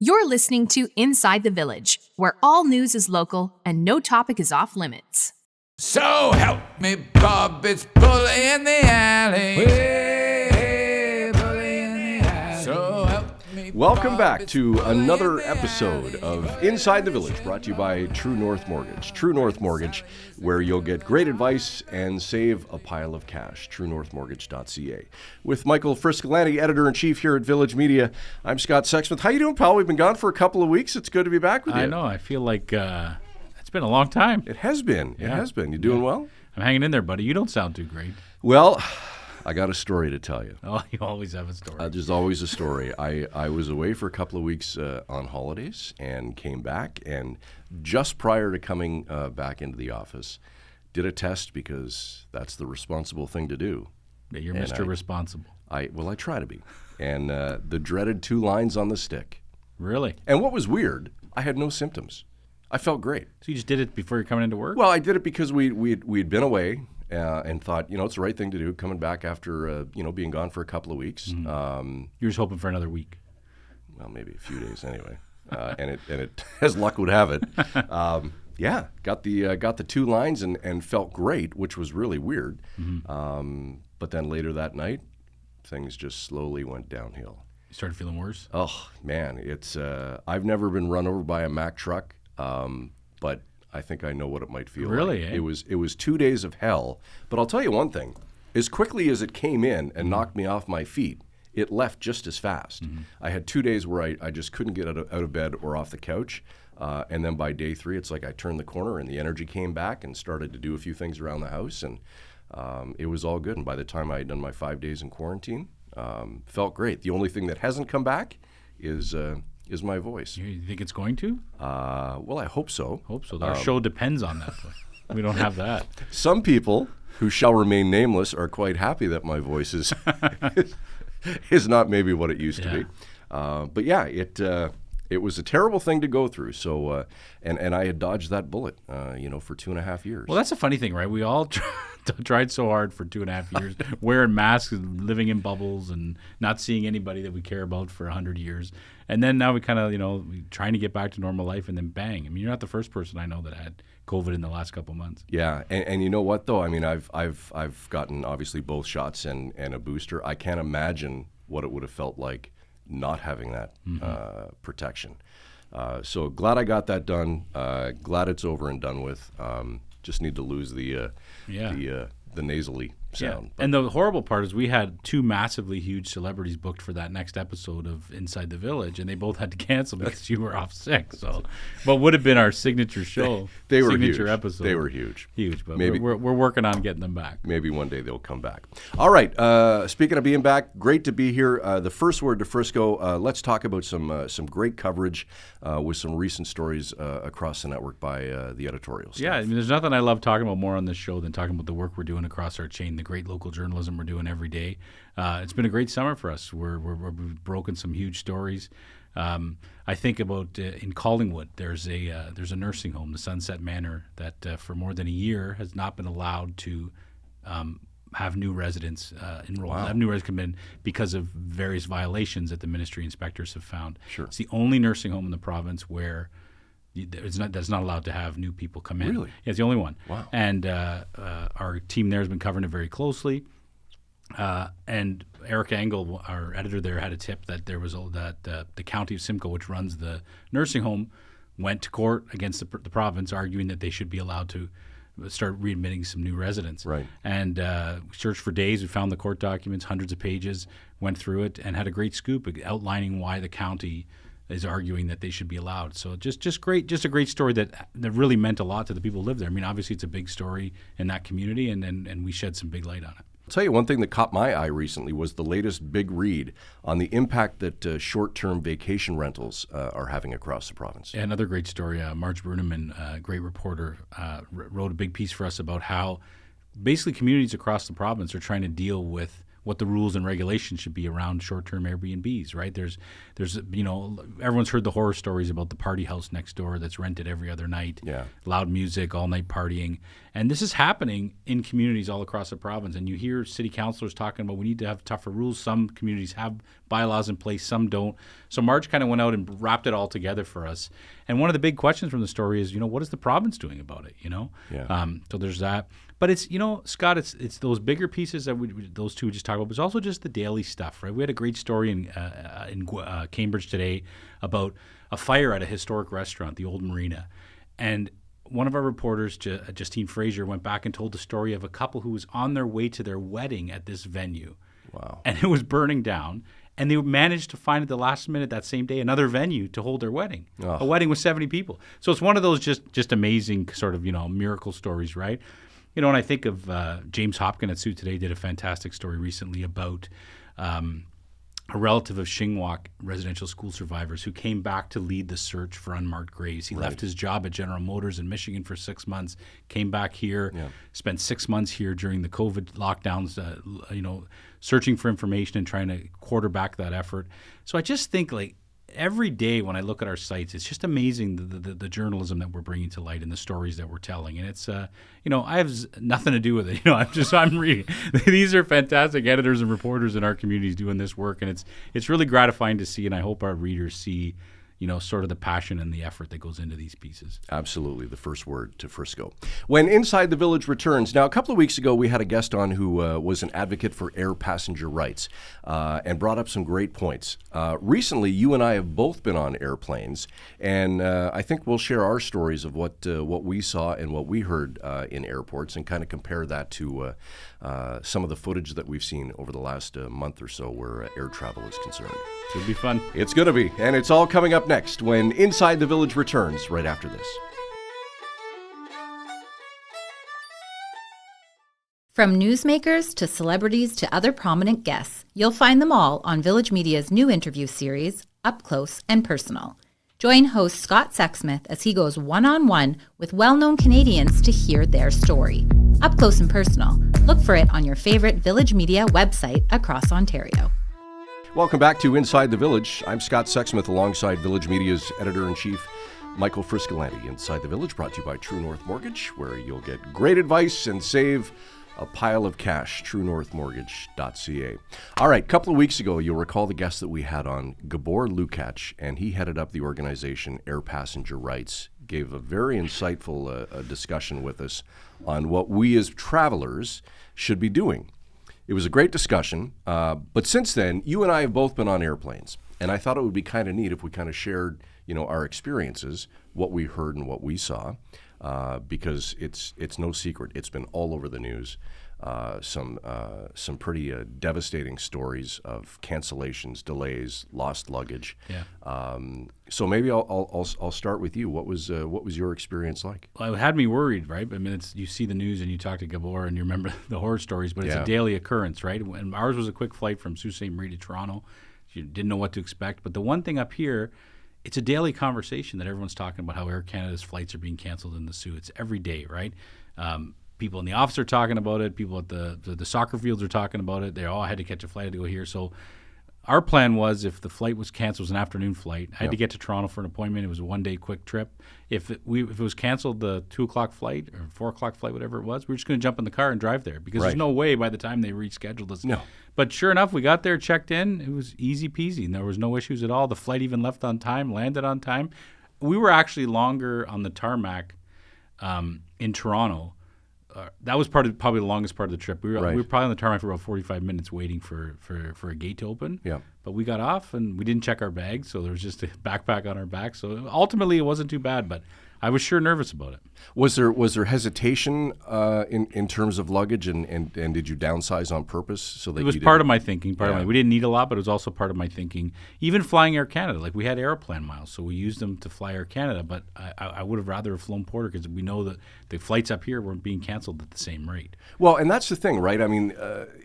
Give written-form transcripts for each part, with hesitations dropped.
You're listening to Inside the Village, where all news is local and no topic is off limits. So help me, Bob, it's bully in the alley. Hey, bully in the alley. So help me, Welcome Bob, back it's to bully in another the episode alley. of Inside the Village, brought to you by True North Mortgage. True North Mortgage, where you'll get great advice and save a pile of cash. TrueNorthMortgage.ca. With Michael Friscolani, editor-in-chief here at Village Media, I'm Scott Sexsmith. How you doing, pal? We've been gone for a couple of weeks. It's good to be back with you. I know. I feel like it's been a long time. It has been. It has been. You doing well? I'm hanging in there, buddy. You don't sound too great. Well, I got a story to tell you. Oh, you always have a story. There's always a story. I was away for a couple of weeks on holidays and came back, and just prior to coming back into the office, did a test because that's the responsible thing to do. Yeah, you're And Mr. Responsible. I try to be. And the dreaded 2 lines on the stick. Really? And what was weird, I had no symptoms. I felt great. So you just did it before you're coming into work? Well, I did it because we'd been away and thought, it's the right thing to do, coming back after, being gone for a couple of weeks. Mm-hmm. You're just hoping for another week. Well, maybe a few days anyway. And it, as luck would have it, got the 2 lines and felt great, which was really weird. Mm-hmm. But then later that night, things just slowly went downhill. You started feeling worse? Oh man, it's I've never been run over by a Mack truck, but I think I know what it might feel really, like. eh? It was 2 days of hell. But I'll tell you one thing: as quickly as it came in and knocked me off my feet, it left just as fast. Mm-hmm. I had 2 days where I just couldn't get out of bed or off the couch. And then by day 3, it's like I turned the corner and the energy came back and started to do a few things around the house. And it was all good. And by the time I had done my 5 days in quarantine, felt great. The only thing that hasn't come back is my voice. You think it's going to? Well, I hope so. Hope so. Our show depends on that. But we don't have that. Some people who shall remain nameless are quite happy that my voice is is not maybe what it used to be. But yeah, it was a terrible thing to go through. So and I had dodged that bullet, for 2.5 years. Well, that's a funny thing, right? We all tried so hard for 2.5 years, wearing masks, and living in bubbles, and not seeing anybody that we care about for 100 years. And then now we kind of, trying to get back to normal life, and then bang. I mean, you're not the first person I know that had COVID in the last couple of months. Yeah, and you know what though? I mean, I've gotten obviously both shots and a booster. I can't imagine what it would have felt like not having that protection. So glad I got that done. Glad it's over and done with. Just need to lose the nasally sound. Yeah. And the horrible part is we had 2 massively huge celebrities booked for that next episode of Inside the Village, and they both had to cancel because you were off sick. So, what would have been our signature show, they were signature huge. episode. They were huge. Huge, but Maybe we're working on getting them back. Maybe one day they'll come back. All right. Speaking of being back, great to be here. The first word to Frisco. Let's talk about some great coverage with some recent stories across the network by the editorial staff. Yeah, I mean, there's nothing I love talking about more on this show than talking about the work we're doing across our chain, the great local journalism we're doing every day. It's been a great summer for us. We've broken some huge stories. I think about in Collingwood, there's a nursing home, the Sunset Manor, that for more than a year has not been allowed to have new residents enrolled, have new residents come in because of various violations that the ministry inspectors have found. Sure. It's the only nursing home in the province where that's not allowed to have new people come in. Really? Yeah, it's the only one. Wow. And our team there has been covering it very closely. And Eric Engel, our editor there, had a tip that there was the county of Simcoe, which runs the nursing home, went to court against the province, arguing that they should be allowed to start readmitting some new residents. Right. And we searched for days. We found the court documents, hundreds of pages, went through it, and had a great scoop outlining why the county is arguing that they should be allowed. So just a great story that really meant a lot to the people who live there. I mean, obviously it's a big story in that community, and we shed some big light on it. I'll tell you one thing that caught my eye recently was the latest big read on the impact that short-term vacation rentals are having across the province. Yeah, another great story. Marge Bruneman, great reporter, wrote a big piece for us about how basically communities across the province are trying to deal with what the rules and regulations should be around short-term Airbnbs, right? There's everyone's heard the horror stories about the party house next door that's rented every other night, loud music, all-night partying. And this is happening in communities all across the province. And you hear city councilors talking about we need to have tougher rules. Some communities have bylaws in place, some don't. So Marge kind of went out and wrapped it all together for us. And one of the big questions from the story is, what is the province doing about it, So there's that. But it's, Scott, it's those bigger pieces that those two just talked about, but it's also just the daily stuff, right? We had a great story in Cambridge today about a fire at a historic restaurant, the Old Marina. And one of our reporters, Justine Fraser, went back and told the story of a couple who was on their way to their wedding at this venue. Wow. And it was burning down. And they managed to find at the last minute that same day another venue to hold their wedding, a wedding with 70 people. So it's one of those just amazing sort of, miracle stories, right? And I think of James Hopkin at Sioux Today did a fantastic story recently about a relative of Shingwak residential school survivors who came back to lead the search for unmarked graves. He left his job at General Motors in Michigan for 6 months, came back here, spent 6 months here during the COVID lockdowns, searching for information and trying to quarterback that effort. So I just think every day when I look at our sites, it's just amazing the journalism that we're bringing to light and the stories that we're telling. And it's, I have nothing to do with it. I'm reading. These are fantastic editors and reporters in our communities doing this work. And it's really gratifying to see. And I hope our readers see, sort of the passion and the effort that goes into these pieces. Absolutely. The first word to Frisco. When Inside the Village returns, now a couple of weeks ago we had a guest on who was an advocate for air passenger rights and brought up some great points. Recently, you and I have both been on airplanes, and I think we'll share our stories of what we saw and what we heard in airports and kind of compare that to some of the footage that we've seen over the last month or so where air travel is concerned. It'll be fun. It's going to be, and it's all coming up next when Inside the Village returns right after this. From newsmakers to celebrities to other prominent guests, you'll find them all on Village Media's new interview series, Up Close and Personal. Join host Scott Sexsmith as he goes one-on-one with well-known Canadians to hear their story. Up Close and Personal. Look for it on your favorite Village Media website across Ontario. Welcome back to Inside the Village. I'm Scott Sexsmith alongside Village Media's Editor-in-Chief, Michael Friscolanti. Inside the Village brought to you by True North Mortgage, where you'll get great advice and save a pile of cash. TrueNorthMortgage.ca. All right, a couple of weeks ago, you'll recall the guest that we had on, Gabor Lukacs, and he headed up the organization Air Passenger Rights, gave a very insightful discussion with us on what we as travelers should be doing. It was a great discussion, but since then, you and I have both been on airplanes, and I thought it would be kind of neat if we kind of shared, our experiences, what we heard and what we saw, because it's no secret. It's been all over the news. Some pretty devastating stories of cancellations, delays, lost luggage. Yeah. So maybe I'll start with you. What was your experience like? Well, it had me worried, right? I mean, you see the news and you talk to Gabor and you remember the horror stories, but it's a daily occurrence, right? And ours was a quick flight from Sault Ste. Marie to Toronto. You didn't know what to expect. But the one thing up here, it's a daily conversation that everyone's talking about how Air Canada's flights are being canceled in the Soo. It's every day, right? People in the office are talking about it. People at the soccer fields are talking about it. They all had to catch a flight to go here. So our plan was, if the flight was canceled, it was an afternoon flight. I had to get to Toronto for an appointment. It was a one-day quick trip. If it was canceled, the 2 o'clock flight or 4 o'clock flight, whatever it was, we were just going to jump in the car and drive there because there's no way by the time they rescheduled us. No. But sure enough, we got there, checked in. It was easy peasy, and there was no issues at all. The flight even left on time, landed on time. We were actually longer on the tarmac in Toronto. That was probably the longest part of the trip. We were probably on the tarmac for about 45 minutes waiting for a gate to open. Yeah. But we got off and we didn't check our bags, so there was just a backpack on our back. So ultimately, it wasn't too bad, but I was sure nervous about it. Was there hesitation in terms of luggage, and did you downsize on purpose so that it was part of my thinking? We didn't need a lot, but it was also part of my thinking. Even flying Air Canada, like we had Aeroplan miles, so we used them to fly Air Canada. But I would have rather have flown Porter because we know that the flights up here weren't being canceled at the same rate. Well, and that's the thing, right? I mean,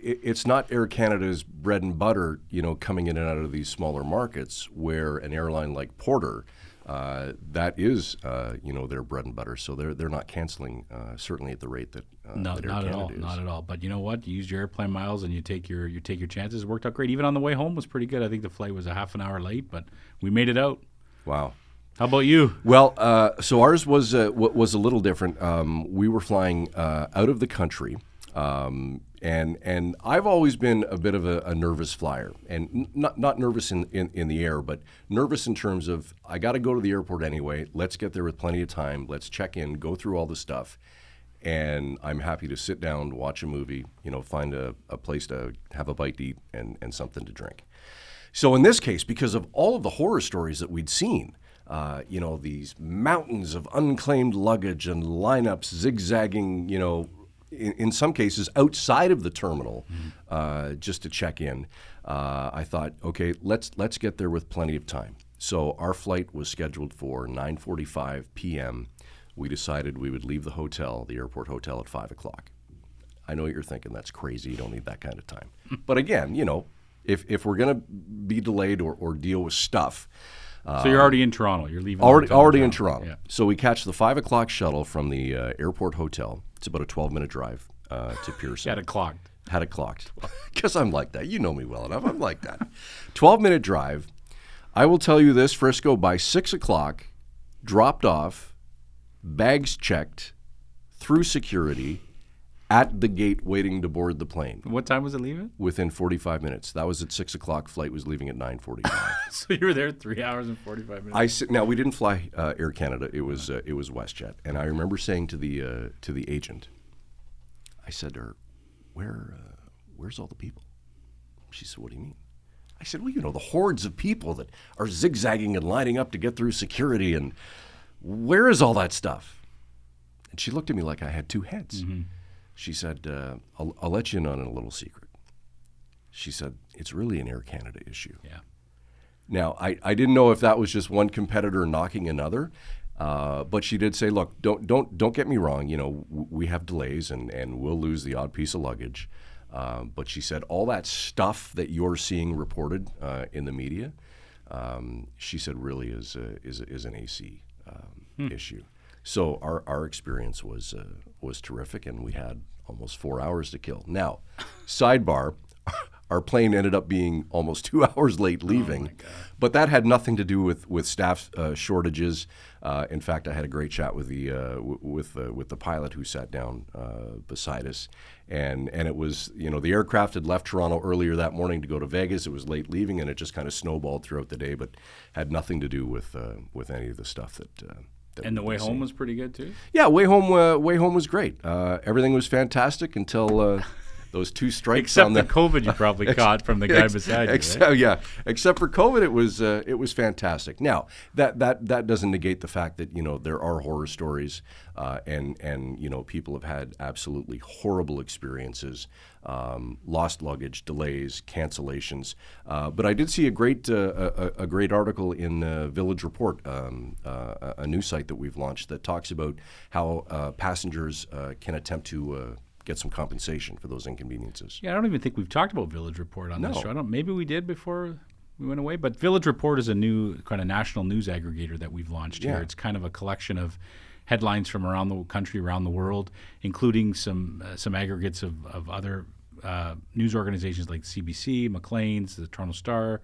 it's not Air Canada's bread and butter, coming coming in and out of these smaller markets where an airline like Porter, that is, their bread and butter. So they're not canceling, certainly at the rate that No, that Air not at Canada all. is. Not at all. But you know what? You use your airplane miles and you take your chances. It worked out great. Even on the way home was pretty good. I think the flight was a half an hour late, but we made it out. Wow. How about you? Well, so ours was a little different. We were flying out of the country, and I've always been a bit of a nervous flyer, and not nervous in the air, but nervous in terms of I got to go to the airport anyway. Let's get there with plenty of time. Let's check in, go through all the stuff, and I'm happy to sit down, watch a movie, find a place to have a bite to eat and something to drink. So in this case, because of all of the horror stories that we'd seen, these mountains of unclaimed luggage and lineups zigzagging, in some cases outside of the terminal, just to check in. I thought, okay, let's get there with plenty of time. So our flight was scheduled for 9:45 p.m. We decided we would leave the airport hotel at 5 o'clock. I know what you're thinking, that's crazy. You don't need that kind of time. But again, if we're going to be delayed or deal with stuff. So you're already in Toronto. You're leaving. Already in Toronto. Yeah. So we catch the 5 o'clock shuttle from the airport hotel. It's about a 12-minute drive to Pearson. Had it clocked. Had it clocked. Because I'm like that. You know me well enough. I'm like that. 12-minute drive. I will tell you this, Frisco, by 6 o'clock, dropped off, bags checked, through security, at the gate waiting to board the plane. What time was it leaving? Within 45 minutes. That was at 6 o'clock. Flight was leaving at 9:45. So you were there 3 hours and 45 minutes. Now we didn't fly Air Canada. It was WestJet, and I remember saying to the agent, I said to her, "Where's all the people?" She said, "What do you mean?" I said, "Well, the hordes of people that are zigzagging and lining up to get through security, and where is all that stuff?" And she looked at me like I had two heads. Mm-hmm. She said, I'll let you in on a little secret. She said, it's really an Air Canada issue. Yeah. Now, I didn't know if that was just one competitor knocking another, but she did say, look, don't get me wrong. We have delays and we'll lose the odd piece of luggage. But she said, all that stuff that you're seeing reported in the media, she said really is an AC issue. So our experience was terrific, and we had almost 4 hours to kill. Now, sidebar, our plane ended up being almost 2 hours late leaving, but that had nothing to do with staff shortages. In fact, I had a great chat with the pilot who sat down beside us, and it was the aircraft had left Toronto earlier that morning to go to Vegas. It was late leaving, and it just kind of snowballed throughout the day, but had nothing to do with any of the stuff that. And the way home was pretty good too? Yeah, way home was great. Everything was fantastic until those two strikes. Except the COVID you probably caught from the guy beside you. Right? Yeah, except for COVID, it was fantastic. Now that doesn't negate the fact that there are horror stories, and people have had absolutely horrible experiences, lost luggage, delays, cancellations. But I did see a great article in Village Report, a news site that we've launched that talks about how passengers can attempt to get some compensation for those inconveniences. Yeah, I don't even think we've talked about Village Report on this No. show. Maybe we did before we went away, but Village Report is a new kind of national news aggregator that we've launched here. Yeah. It's kind of a collection of headlines from around the country, around the world, including some aggregates of other news organizations like CBC, Maclean's, the Toronto Star.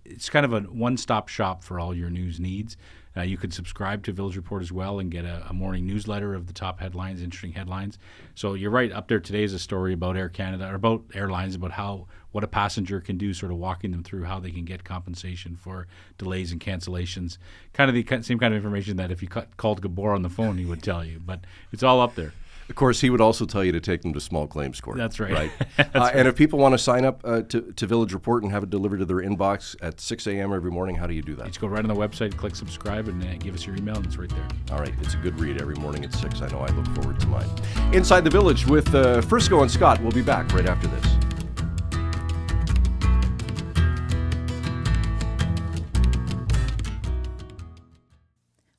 It's kind of a one-stop shop for all your news needs. You could subscribe to Village Report as well and get a morning newsletter of the top headlines, interesting headlines. So you're right, up there today is a story about Air Canada, or about airlines, about what a passenger can do, sort of walking them through how they can get compensation for delays and cancellations. Kind of the same kind of information that if you called Gabor on the phone, he would tell you. But it's all up there. Of course, he would also tell you to take them to small claims court. That's right. Right? And if people want to sign up to Village Report and have it delivered to their inbox at 6 a.m. every morning, how do you do that? You just go right on the website, click subscribe, and give us your email, and it's right there. All right, it's a good read every morning at 6. I know I look forward to mine. Inside the Village with Frisco and Scott. We'll be back right after this.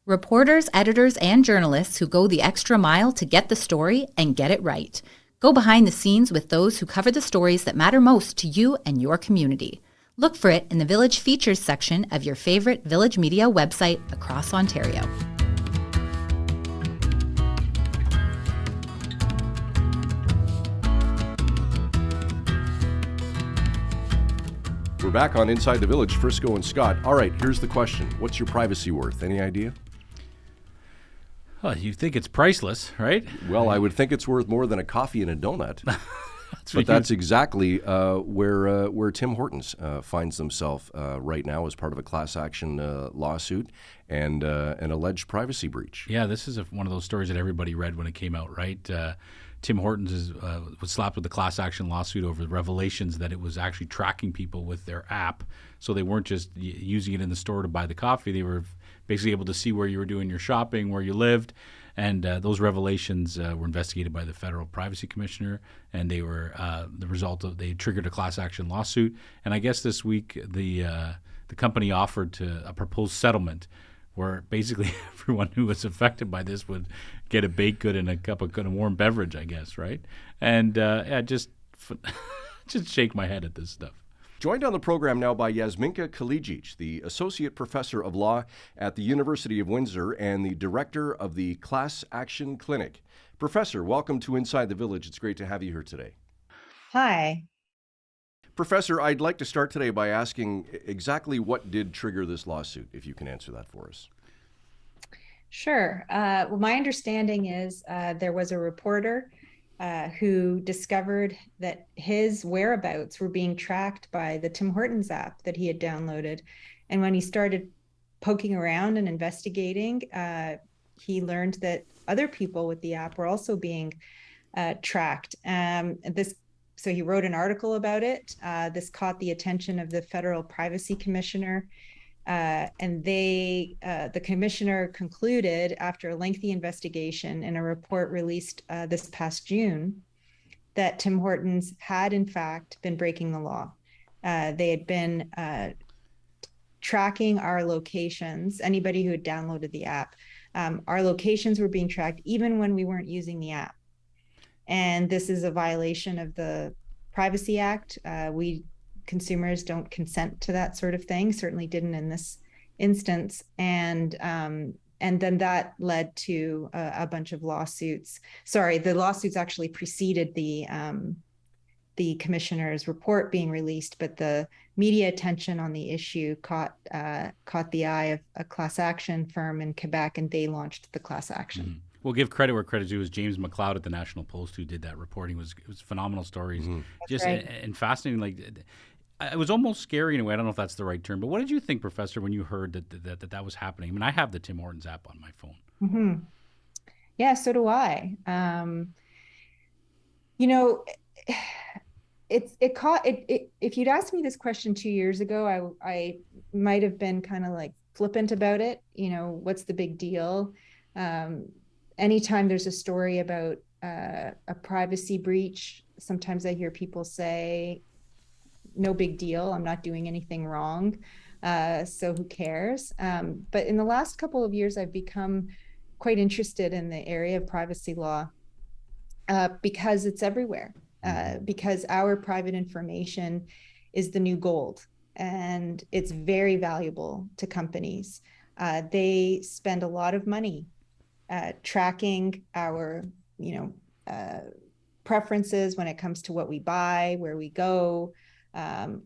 Reporters, editors, and journalists who go the extra mile to get the story and get it right. Go behind the scenes with those who cover the stories that matter most to you and your community. Look for it in the Village Features section of your favorite Village Media website across Ontario. We're back on Inside the Village, Frisco and Scott. All right, here's the question. What's your privacy worth? Any idea? Well, you think it's priceless, right? Well, I would think it's worth more than a coffee and a donut. That's exactly where Tim Hortons finds themselves right now as part of a class action lawsuit and an alleged privacy breach. Yeah, this is one of those stories that everybody read when it came out, right? Tim Hortons was slapped with a class action lawsuit over the revelations that it was actually tracking people with their app. So they weren't just using it in the store to buy the coffee. They were basically able to see where you were doing your shopping, where you lived. And those revelations were investigated by the Federal Privacy Commissioner, and they were the result of they triggered a class action lawsuit. And I guess this week the company offered a proposed settlement where basically everyone who was affected by this would get a baked good and a cup of warm beverage, I guess, right? And just shake my head at this stuff. Joined on the program now by Jasminka Kalajdzic, the Associate Professor of Law at the University of Windsor and the Director of the Class Action Clinic. Professor, welcome to Inside the Village. It's great to have you here today. Hi. Professor, I'd like to start today by asking exactly what did trigger this lawsuit, if you can answer that for us. Sure. Well, my understanding is there was a reporter who discovered that his whereabouts were being tracked by the Tim Hortons app that he had downloaded. And when he started poking around and investigating, he learned that other people with the app were also being tracked. So he wrote an article about it. This caught the attention of the Federal Privacy Commissioner. And the commissioner concluded after a lengthy investigation in a report released this past June that Tim Hortons had in fact been breaking the law. They had been tracking our locations, anybody who had downloaded the app. Our locations were being tracked even when we weren't using the app. And this is a violation of the Privacy Act. Consumers don't consent to that sort of thing, certainly didn't in this instance. And then that led to a bunch of lawsuits. Sorry, the lawsuits actually preceded the commissioner's report being released, but the media attention on the issue caught the eye of a class action firm in Quebec, and they launched the class action. Mm-hmm. We'll give credit where credit's due. It was James McLeod at the National Post who did that reporting. It was phenomenal stories, just right. and fascinating. Like it was almost scary in a way. I don't know if that's the right term, but what did you think, Professor, when you heard that was happening? I mean, I have the Tim Hortons app on my phone. Mm-hmm. Yeah, so do I. If you'd asked me this question 2 years ago, I might have been kind of like flippant about it. What's the big deal? Anytime there's a story about a privacy breach, sometimes I hear people say, no big deal, I'm not doing anything wrong, so who cares? But in the last couple of years, I've become quite interested in the area of privacy law because it's everywhere, because our private information is the new gold, and it's very valuable to companies. They spend a lot of money tracking our, preferences when it comes to what we buy, where we go,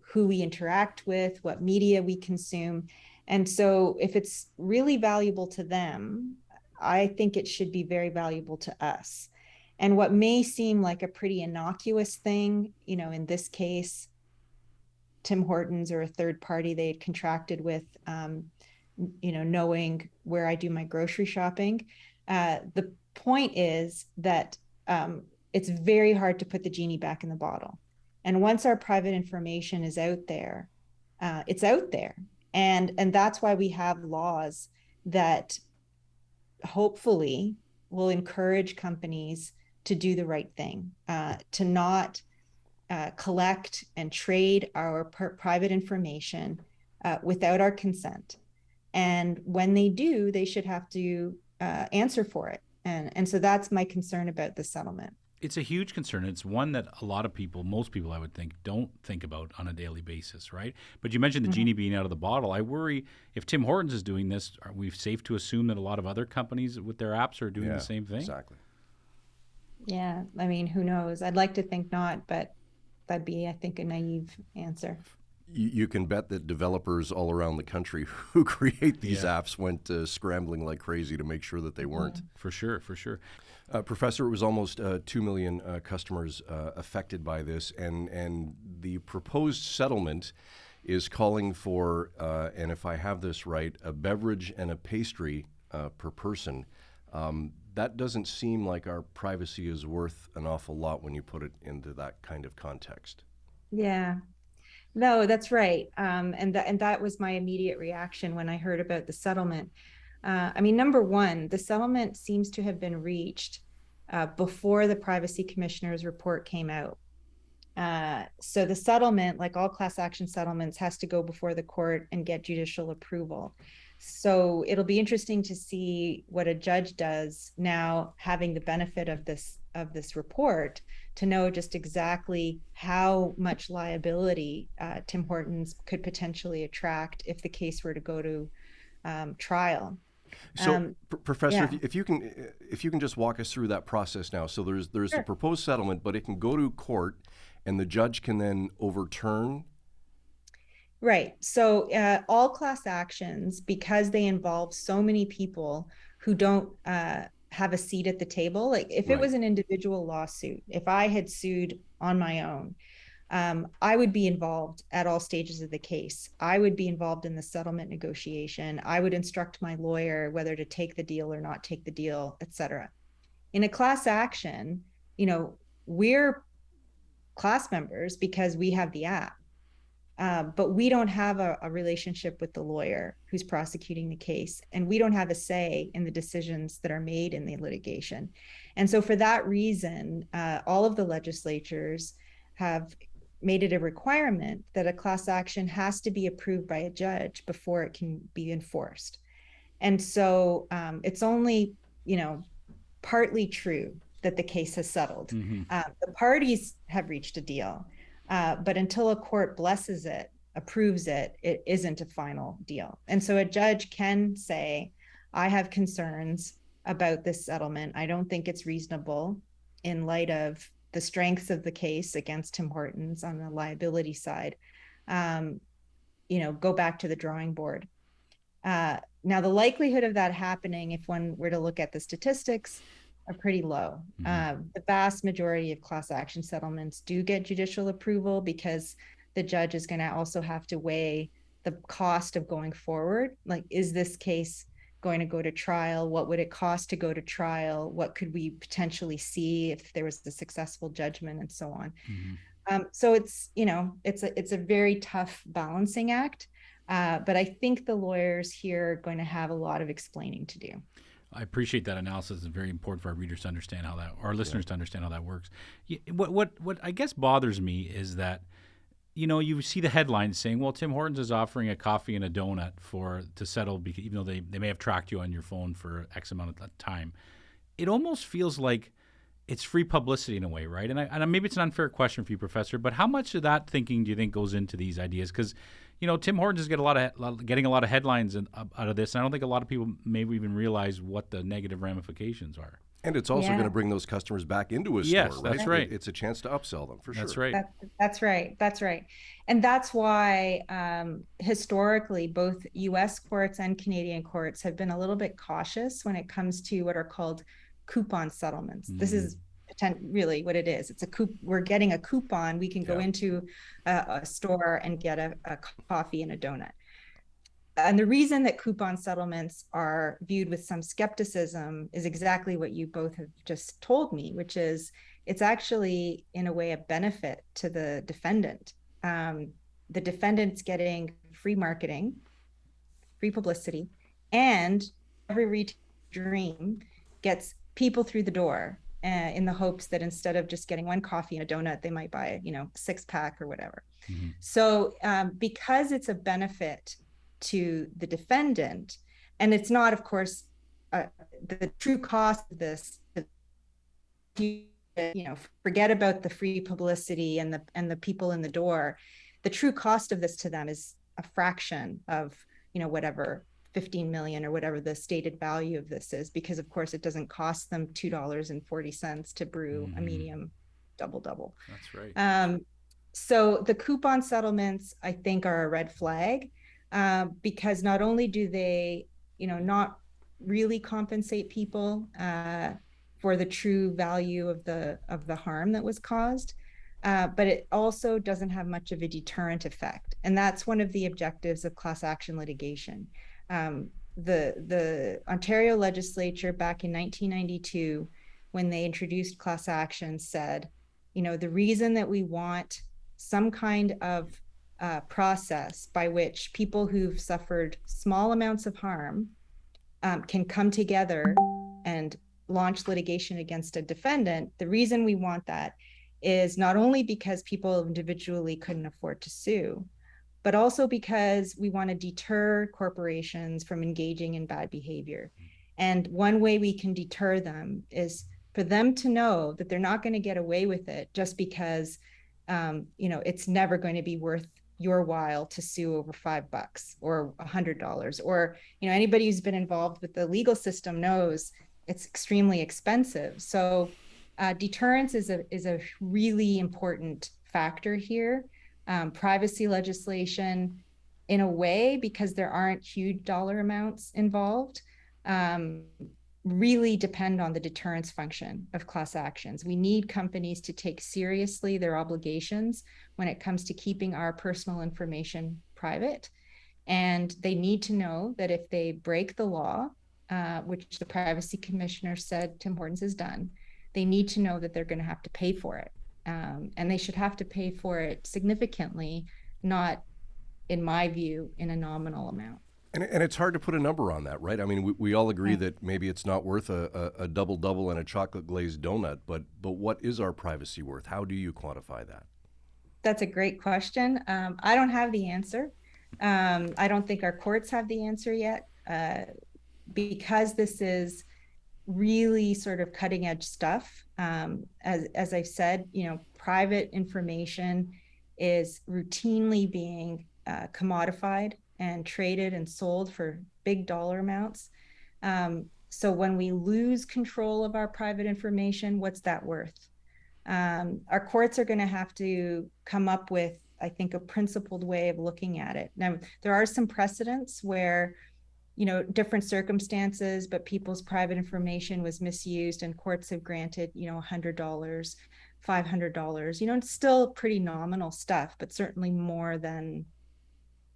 who we interact with, what media we consume. And so if it's really valuable to them, I think it should be very valuable to us. And what may seem like a pretty innocuous thing, in this case, Tim Hortons or a third party they had contracted with, knowing where I do my grocery shopping. The point is that it's very hard to put the genie back in the bottle. And once our private information is out there, it's out there. And that's why we have laws that hopefully will encourage companies to do the right thing, to not collect and trade our private information without our consent. And when they do, they should have to answer for it. And so that's my concern about the settlement. It's a huge concern. It's one that a lot of people, most people I would think, don't think about on a daily basis, right? But you mentioned the genie being out of the bottle. I worry if Tim Hortons is doing this, are we safe to assume that a lot of other companies with their apps are doing the same thing? Exactly. Yeah, I mean, who knows? I'd like to think not, but that'd be, I think, a naive answer. You can bet that developers all around the country who create these apps went scrambling like crazy to make sure that they weren't. For sure, for sure. Professor, it was almost 2 million customers affected by this, and the proposed settlement is calling for, and if I have this right, a beverage and a pastry per person. That doesn't seem like our privacy is worth an awful lot when you put it into that kind of context. Yeah. No, that's right. And that was my immediate reaction when I heard about the settlement. I mean, number one, the settlement seems to have been reached before the Privacy Commissioner's report came out. So the settlement, like all class action settlements, has to go before the court and get judicial approval. So it'll be interesting to see what a judge does now, having the benefit of this report, to know just exactly how much liability Tim Hortons could potentially attract if the case were to go to trial. So, Professor, if you can just walk us through that process now. So there's the proposed settlement, but it can go to court, and the judge can then overturn. Right. So all class actions, because they involve so many people who don't have a seat at the table, like if it was an individual lawsuit, if I had sued on my own, I would be involved at all stages of the case. I would be involved in the settlement negotiation. I would instruct my lawyer whether to take the deal or not take the deal, et cetera. In a class action, we're class members because we have the app. But we don't have a relationship with the lawyer who's prosecuting the case, and we don't have a say in the decisions that are made in the litigation. And so for that reason, all of the legislatures have made it a requirement that a class action has to be approved by a judge before it can be enforced. And so it's only, partly true that the case has settled. The parties have reached a deal. But until a court blesses it, approves it, it isn't a final deal. And so a judge can say, I have concerns about this settlement. I don't think it's reasonable in light of the strengths of the case against Tim Hortons on the liability side. Go back to the drawing board. Now, the likelihood of that happening, if one were to look at the statistics, are pretty low. The vast majority of class action settlements do get judicial approval because the judge is going to also have to weigh the cost of going forward. Like, is this case going to go to trial? What would it cost to go to trial? What could we potentially see if there was a successful judgment, and so on? So it's a very tough balancing act. But I think the lawyers here are going to have a lot of explaining to do. I appreciate that analysis. It's very important for our readers to understand how that, our listeners to understand how that works. What I guess bothers me is that, you see the headlines saying, well, Tim Hortons is offering a coffee and a donut to settle, even though they may have tracked you on your phone for X amount of time. It almost feels like it's free publicity in a way, right? And maybe it's an unfair question for you, Professor, but how much of that thinking do you think goes into these ideas? Because Tim Hortons is getting a lot of headlines out of this, and I don't think a lot of people maybe even realize what the negative ramifications are. And it's also going to bring those customers back into a store, yes, right? That's right. It's a chance to upsell them, for sure. That's right. That's right. That's right. And that's why historically, both U.S. courts and Canadian courts have been a little bit cautious when it comes to what are called coupon settlements. This is really what it is. It's we're getting a coupon. We can go into a store and get a coffee and a donut. And the reason that coupon settlements are viewed with some skepticism is exactly what you both have just told me, which is it's actually, in a way, a benefit to the defendant. The defendant's getting free marketing, free publicity, and every retail dream gets people through the door in the hopes that instead of just getting one coffee and a donut, they might buy, a 6-pack or whatever. So because it's a benefit to the defendant, and it's not, of course, the true cost of this forget about the free publicity and the people in the door. The true cost of this to them is a fraction of, whatever 15 million or whatever the stated value of this is, because of course it doesn't cost them $2.40 to brew a medium double. That's right. So the coupon settlements, I think, are a red flag, because not only do they, not really compensate people for the true value of the harm that was caused, but it also doesn't have much of a deterrent effect. And that's one of the objectives of class action litigation. The Ontario legislature back in 1992, when they introduced class action, said, the reason that we want some kind of process by which people who've suffered small amounts of harm can come together and launch litigation against a defendant, the reason we want that is not only because people individually couldn't afford to sue, but also because we want to deter corporations from engaging in bad behavior. And one way we can deter them is for them to know that they're not going to get away with it just because, it's never going to be worth your while to sue over $5 or $100, or, anybody who's been involved with the legal system knows it's extremely expensive. So deterrence is a really important factor here. Privacy legislation, in a way, because there aren't huge dollar amounts involved, really depend on the deterrence function of class actions. We need companies to take seriously their obligations when it comes to keeping our personal information private. And they need to know that if they break the law, which the privacy commissioner said Tim Hortons has done, they need to know that they're going to have to pay for it. And they should have to pay for it significantly, not, in my view, in a nominal amount. And it's hard to put a number on that, right? I mean, we all agree that maybe it's not worth a double-double and a chocolate-glazed donut, but what is our privacy worth? How do you quantify that? That's a great question. I don't have the answer. I don't think our courts have the answer yet, because this is really sort of cutting-edge stuff. As I've said, private information is routinely being commodified and traded and sold for big dollar amounts. So when we lose control of our private information, what's that worth? Our courts are going to have to come up with, I think, a principled way of looking at it. Now, there are some precedents where, different circumstances, but people's private information was misused and courts have granted, $100, $500, it's still pretty nominal stuff, but certainly more than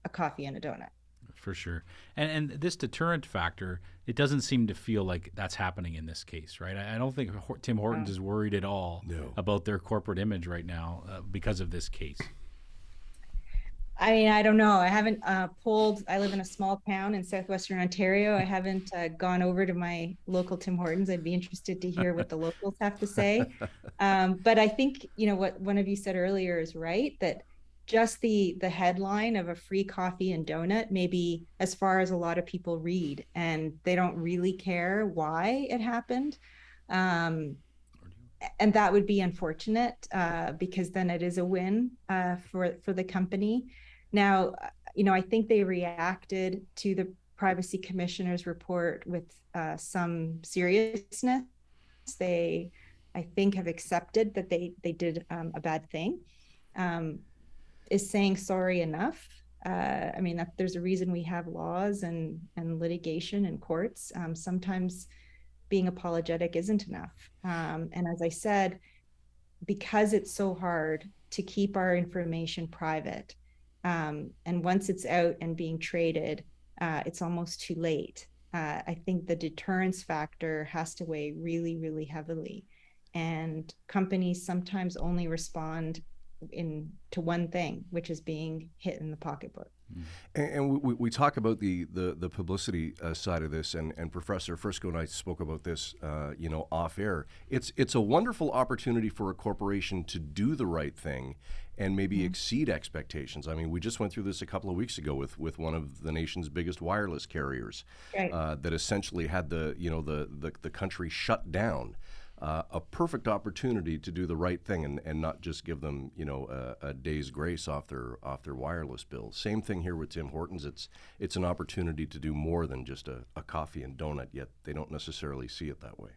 a coffee and a donut. For sure. And this deterrent factor, it doesn't seem to feel like that's happening in this case, right? I don't think Tim Hortons is worried at all about their corporate image right now because of this case. I mean, I don't know. I haven't polled. I live in a small town in southwestern Ontario. I haven't gone over to my local Tim Hortons. I'd be interested to hear what the locals have to say. But I think, what one of you said earlier is right, that just the headline of a free coffee and donut may be as far as a lot of people read, and they don't really care why it happened. And that would be unfortunate, because then it is a win for the company. Now, I think they reacted to the privacy commissioner's report with some seriousness. They, I think, have accepted that they did a bad thing. Is saying sorry enough? I mean, there's a reason we have laws and litigation in courts. Sometimes being apologetic isn't enough. And as I said, because it's so hard to keep our information private, and once it's out and being traded, it's almost too late. I think the deterrence factor has to weigh really, really heavily. And companies sometimes only respond to one thing, which is being hit in the pocketbook. And we talk about the publicity side of this, and Professor Frisco and I spoke about this, off air. It's a wonderful opportunity for a corporation to do the right thing and maybe exceed expectations. I mean, we just went through this a couple of weeks ago with one of the nation's biggest wireless carriers, that essentially had the country shut down a perfect opportunity to do the right thing and not just give them, a day's grace off their wireless bill. Same thing here with Tim Hortons. It's an opportunity to do more than just a coffee and donut, yet they don't necessarily see it that way.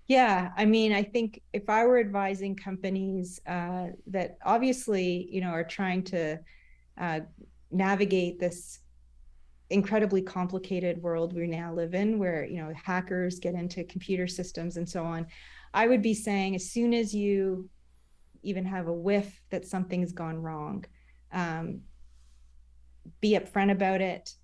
Yeah, I mean, I think if I were advising companies that obviously, are trying to navigate this incredibly complicated world we now live in, where, hackers get into computer systems and so on, I would be saying, as soon as you even have a whiff that something's gone wrong, be upfront about it,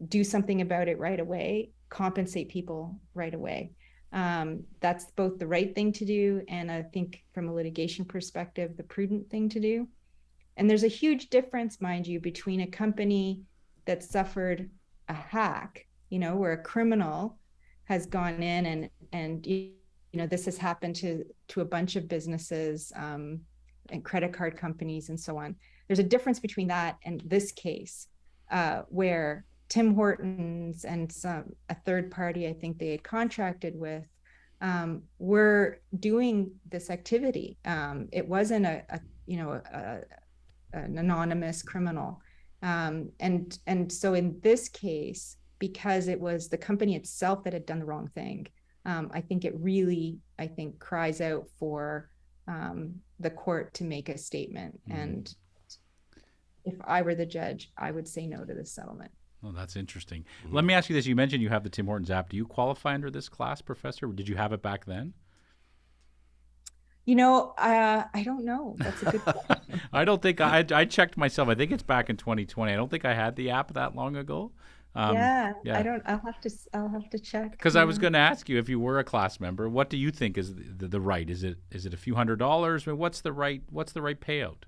do something about it right away, compensate people right away. That's both the right thing to do, and I think from a litigation perspective, the prudent thing to do. And there's a huge difference, mind you, between a company that suffered a hack, where a criminal has gone in and this has happened to a bunch of businesses and credit card companies and so on. There's a difference between that and this case, where Tim Hortons and a third party I think they had contracted with were doing this activity. It wasn't an anonymous criminal. And so in this case, because it was the company itself that had done the wrong thing, I think it really, cries out for the court to make a statement. Mm-hmm. And if I were the judge, I would say no to this settlement. Oh, that's interesting. Mm-hmm. Let me ask you this. You mentioned you have the Tim Hortons app. Do you qualify under this class, Professor? Did you have it back then? I don't know. That's a good question. I don't think I checked myself. I think it's back in 2020. I don't think I had the app that long ago. Yeah. I'll have to check. Because I was going to ask you, if you were a class member, what do you think is the right? Is it a few $100s? I mean, what's the right payout?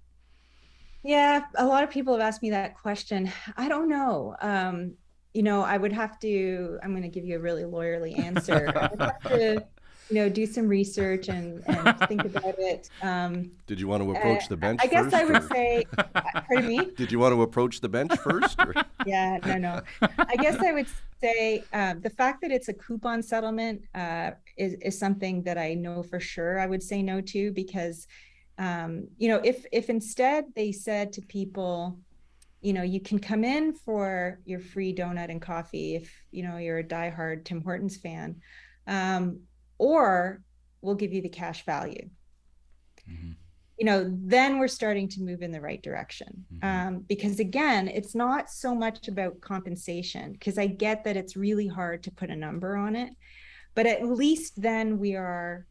Yeah, a lot of people have asked me that question. I don't know. I would have to. I'm going to give you a really lawyerly answer. I would have to do some research and think about it. Did you want to approach the bench first? I guess I would say, pardon me? Did you want to approach the bench first? Or? Yeah, no. I guess I would say the fact that it's a coupon settlement is something that I know for sure I would say no to, because, if instead they said to people, you can come in for your free donut and coffee if, you're a diehard Tim Hortons fan, or we'll give you the cash value. Mm-hmm. Then we're starting to move in the right direction. Mm-hmm. Because again, it's not so much about compensation, because I get that it's really hard to put a number on it, but at least then we are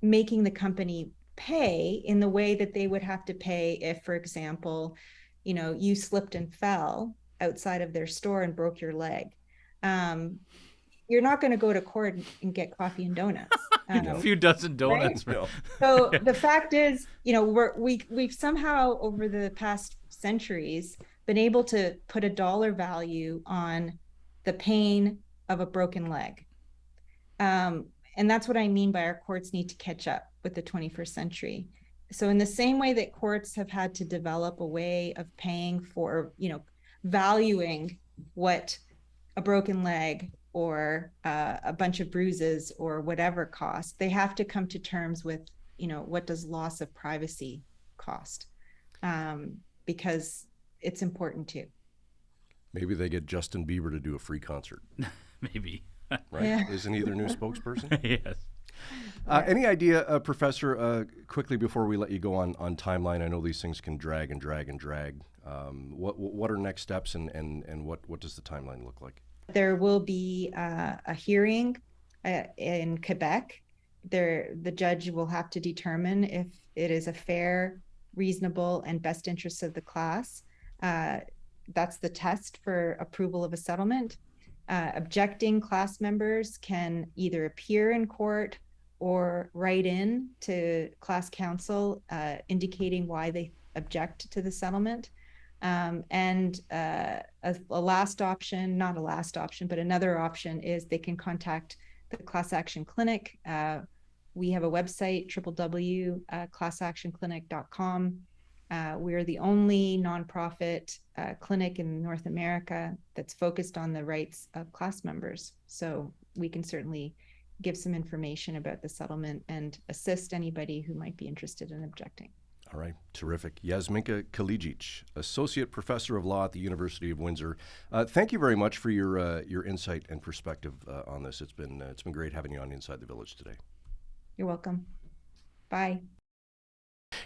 making the company pay in the way that they would have to pay if, for example, you slipped and fell outside of their store and broke your leg. You're not going to go to court and get coffee and donuts. A few dozen donuts. Right? So the fact is, we've somehow over the past centuries been able to put a dollar value on the pain of a broken leg. And that's what I mean by our courts need to catch up with the 21st century. So in the same way that courts have had to develop a way of paying for, valuing what a broken leg or a bunch of bruises or whatever cost, they have to come to terms with, what does loss of privacy cost? Because it's important too. Maybe they get Justin Bieber to do a free concert. Maybe. Right? Yeah. Isn't he their new spokesperson? Yes. Any idea, Professor, quickly before we let you go on timeline? I know these things can drag and drag and drag. What are next steps and what does the timeline look like? There will be a hearing in Quebec. The judge will have to determine if it is a fair, reasonable, and best interest of the class. That's the test for approval of a settlement. Objecting class members can either appear in court or write in to class counsel indicating why they object to the settlement. And a last option, not a last option, but another option is they can contact the Class Action Clinic. We have a website, www.classactionclinic.com. We're the only nonprofit clinic in North America that's focused on the rights of class members. So we can certainly give some information about the settlement and assist anybody who might be interested in objecting. All right, terrific. Jasminka Kalajdzic, Associate Professor of Law at the University of Windsor. Thank you very much for your insight and perspective on this. It's been great having you on Inside the Village today. You're welcome. Bye.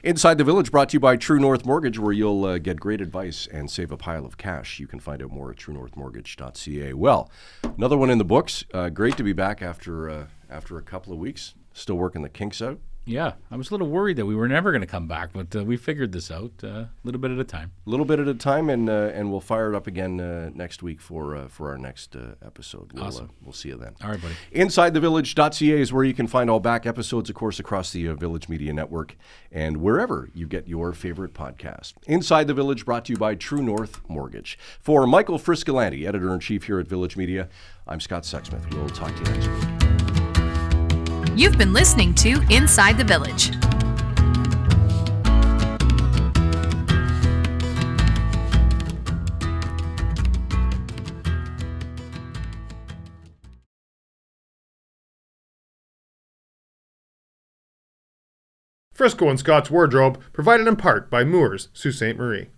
Inside the Village brought to you by True North Mortgage, where you'll get great advice and save a pile of cash. You can find out more at truenorthmortgage.ca. Well, another one in the books. Great to be back after a couple of weeks. Still working the kinks out. Yeah, I was a little worried that we were never going to come back, but we figured this out a little bit at a time. A little bit at a time, and we'll fire it up again next week for our next episode. Awesome. We'll see you then. All right, buddy. InsideTheVillage.ca is where you can find all back episodes, of course, across the Village Media Network and wherever you get your favorite podcast. Inside the Village brought to you by True North Mortgage. For Michael Friscolanti, Editor-in-Chief here at Village Media, I'm Scott Sexsmith. We'll talk to you next week. You've been listening to Inside the Village. Frisco and Scott's Wardrobe, provided in part by Moores, Sault Ste. Marie.